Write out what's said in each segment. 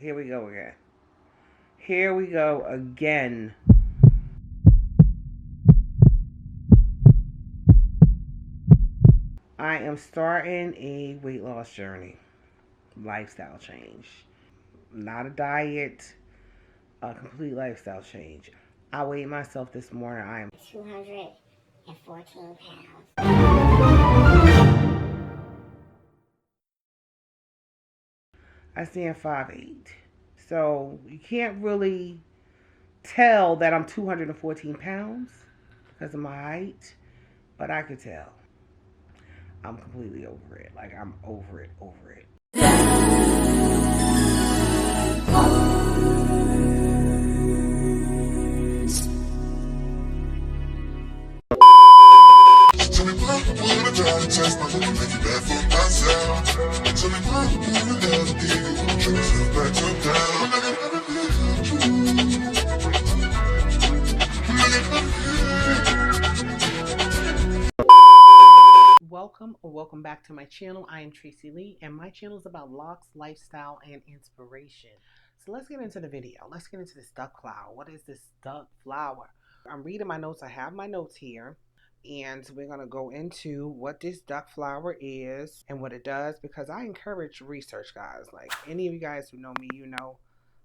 Here we go again. Here we go again. I am starting a weight loss journey. Lifestyle change. Not a diet, a complete lifestyle change. I weighed myself this morning. I am 214 pounds. I stand 5'8". So you can't really tell that I'm 214 pounds because of my height, but I could tell. I'm completely over it. Like, I'm over it. Welcome back to my channel. I am iamtracileee, and my channel is about locks, lifestyle, and inspiration. So let's get into the video. Let's get into this duck flower. What is this duck flower? I'm reading my notes. I have my notes here, and we're going to go into what this duck flower is and what it does, because I encourage research, guys. Like, any of you guys who know me, you know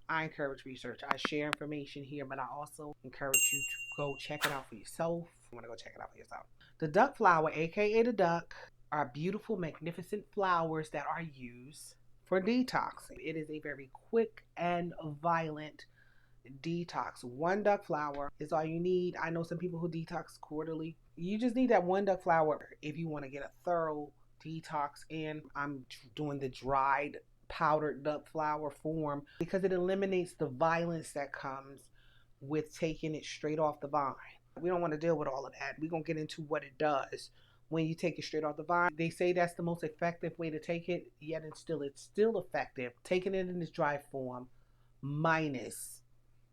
I encourage research. I share information here, but I also encourage you to go check it out for yourself. You want to go check it out for yourself. The duck flower, aka the duck, are beautiful, magnificent flowers that are used for detoxing. It is a very quick and violent detox. One duck flower is all you need. I know some people who detox quarterly. You just need that one duck flower if you want to get a thorough detox in. I'm doing the dried powdered duck flower form because it eliminates the violence that comes with taking it straight off the vine. We don't want to deal with all of that. We're going to get into what it does when you take it straight off the vine. They say that's the most effective way to take it, yet it's still effective. Taking it in this dry form, minus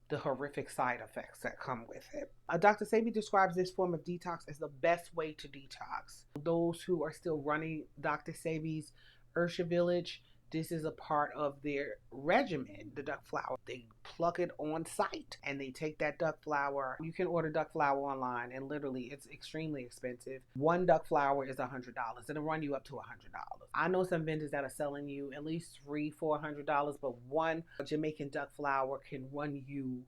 the horrific side effects that come with it. Dr. Sebi describes this form of detox as the best way to detox. Those who are still running Dr. Sebi's Ursha Village, this is a part of their regimen, the duck flower. They pluck it on site and they take that duck flower. You can order duck flower online, and literally it's extremely expensive. One duck flower is $100. It'll run you up to $100. I know some vendors that are selling you at least $300-400, but one Jamaican duck flower can run you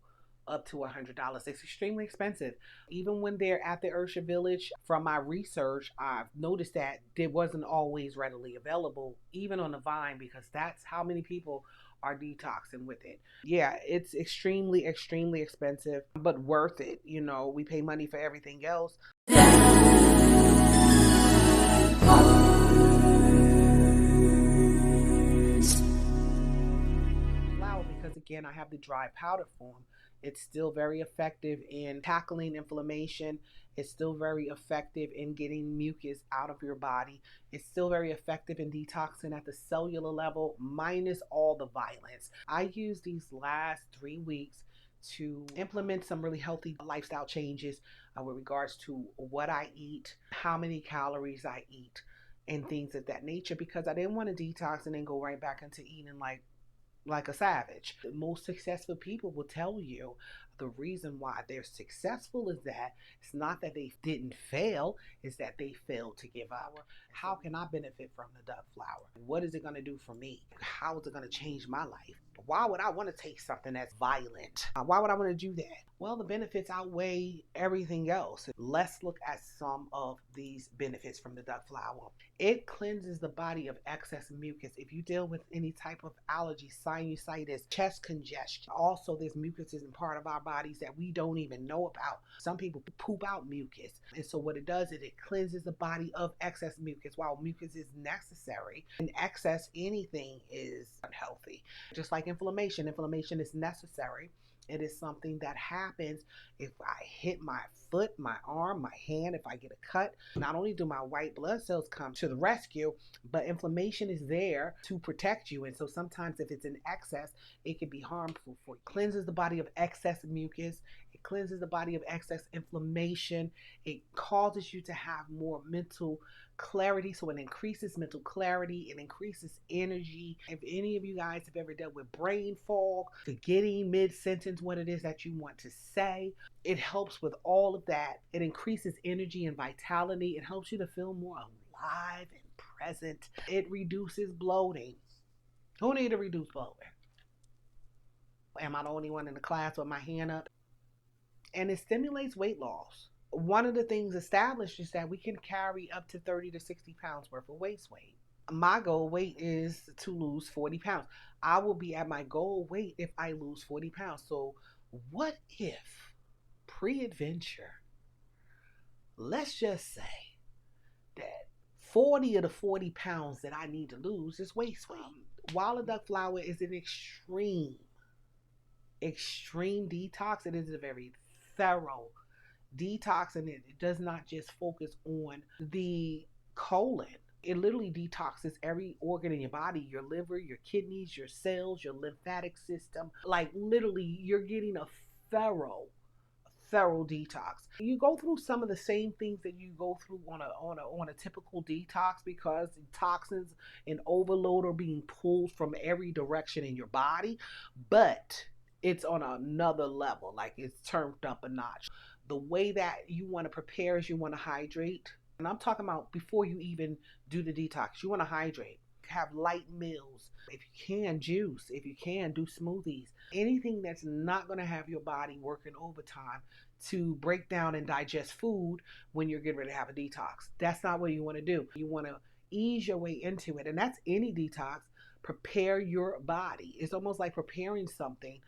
up to $100. It's extremely expensive. Even when they're at the Ursha Village, from my research, I've noticed that it wasn't always readily available, even on the vine, because that's how many people are detoxing with it. Yeah, it's extremely expensive, but worth it. You know, we pay money for everything else. Because again, I have the dry powder form. It's still very effective in tackling inflammation. It's still very effective in getting mucus out of your body. It's still very effective in detoxing at the cellular level, minus all the violence. I use these last 3 weeks to implement some really healthy lifestyle changes with regards to what I eat, how many calories I eat, and things of that nature, because I didn't want to detox and then go right back into eating like a savage. The most successful people will tell you the reason why they're successful is that it's not that they didn't fail, it's that they failed to give up. How can I benefit from the duck flower? What is it going to do for me? How is it going to change my life? Why would I want to take something that's violent? Why would I want to do that? Well, the benefits outweigh everything else. Let's look at some of these benefits from the duck flower. It cleanses the body of excess mucus. If you deal with any type of allergy, sinusitis, chest congestion, also there's mucuses in part of our bodies that we don't even know about. Some people poop out mucus. And so what it does is it cleanses the body of excess mucus. While mucus is necessary, in excess, anything is unhealthy. Just like inflammation is necessary. It is something that happens if I hit my foot, my arm, my hand, if I get a cut. Not only do my white blood cells come to the rescue, but inflammation is there to protect you. And so sometimes if it's in excess, it can be harmful for you. Cleanses the body of excess mucus. It cleanses the body of excess inflammation. It causes you to have more mental clarity. So it increases mental clarity. It increases energy. If any of you guys have ever dealt with brain fog, forgetting mid-sentence what it is that you want to say, it helps with all of that. It increases energy and vitality. It helps you to feel more alive and present. It reduces bloating. Who need to reduce bloating? Am I the only one in the class with my hand up? And it stimulates weight loss. One of the things established is that we can carry up to 30 to 60 pounds worth of waist weight. My goal weight is to lose 40 pounds. I will be at my goal weight if I lose 40 pounds. So what if pre-adventure, let's just say that 40 of the 40 pounds that I need to lose is waist weight. While duck flower is an extreme detox, it is a very thorough detox, and it does not just focus on the colon. It literally detoxes every organ in your body, your liver, your kidneys, your cells, your lymphatic system. Like literally you're getting a thorough detox. You go through some of the same things that you go through on a typical detox, because the toxins and overload are being pulled from every direction in your body, but it's on another level. Like it's turned up a notch. The way that you want to prepare is you want to hydrate. And I'm talking about before you even do the detox. You want to hydrate. Have light meals. If you can, juice. If you can, do smoothies. Anything that's not going to have your body working overtime to break down and digest food when you're getting ready to have a detox. That's not what you want to do. You want to ease your way into it. And that's any detox. Prepare your body. It's almost like preparing something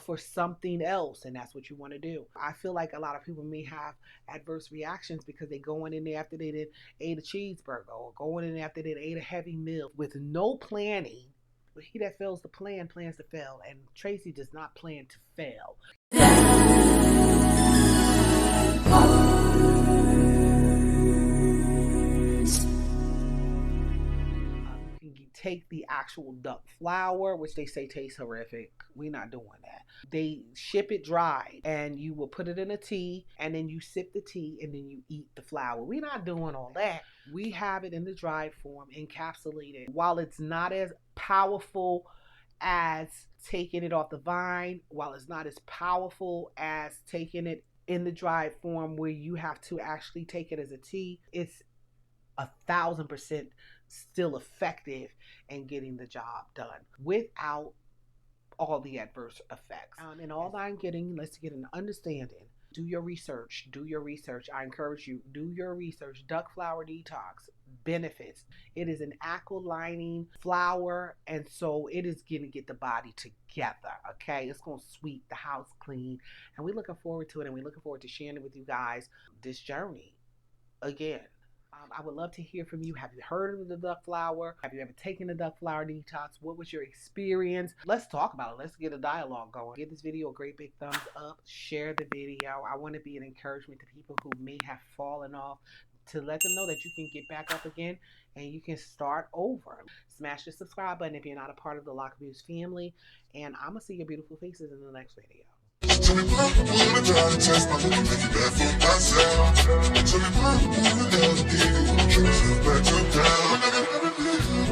for something else, and that's what you want to do. I feel like a lot of people may have adverse reactions because they going in there after they did ate a cheeseburger, or going in there after they ate a heavy meal with no planning. But he that fails to plan plans to fail, and Tracy does not plan to fail. Take the actual duck flour, which they say tastes horrific. We're not doing that. They ship it dry, and you will put it in a tea, and then you sip the tea, and then you eat the flour. We're not doing all that. We have it in the dried form, encapsulated. While it's not as powerful as taking it off the vine, while it's not as powerful as taking it in the dried form where you have to actually take it as a tea, it's 1,000% still effective in getting the job done without all the adverse effects. And all I'm getting, let's get an understanding. Do your research. Do your research. I encourage you, do your research. Duck flower detox benefits. It is an alkalining flour, and so it is going to get the body together. Okay, it's going to sweep the house clean, and we're looking forward to it, and we're looking forward to sharing it with you guys this journey again. I would love to hear from you. Have you heard of the duck flower? Have you ever taken the duck flower detox? What was your experience? Let's talk about it. Let's get a dialogue going. Give this video a great big thumbs up. Share the video. I want to be an encouragement to people who may have fallen off, to let them know that you can get back up again and you can start over. Smash the subscribe button if you're not a part of the LocxNtea family. And I'm going to see your beautiful faces in the next video. Tell me what I'm trying to test my limit, make it bad for myself. Tell me what I'm doing, back to down.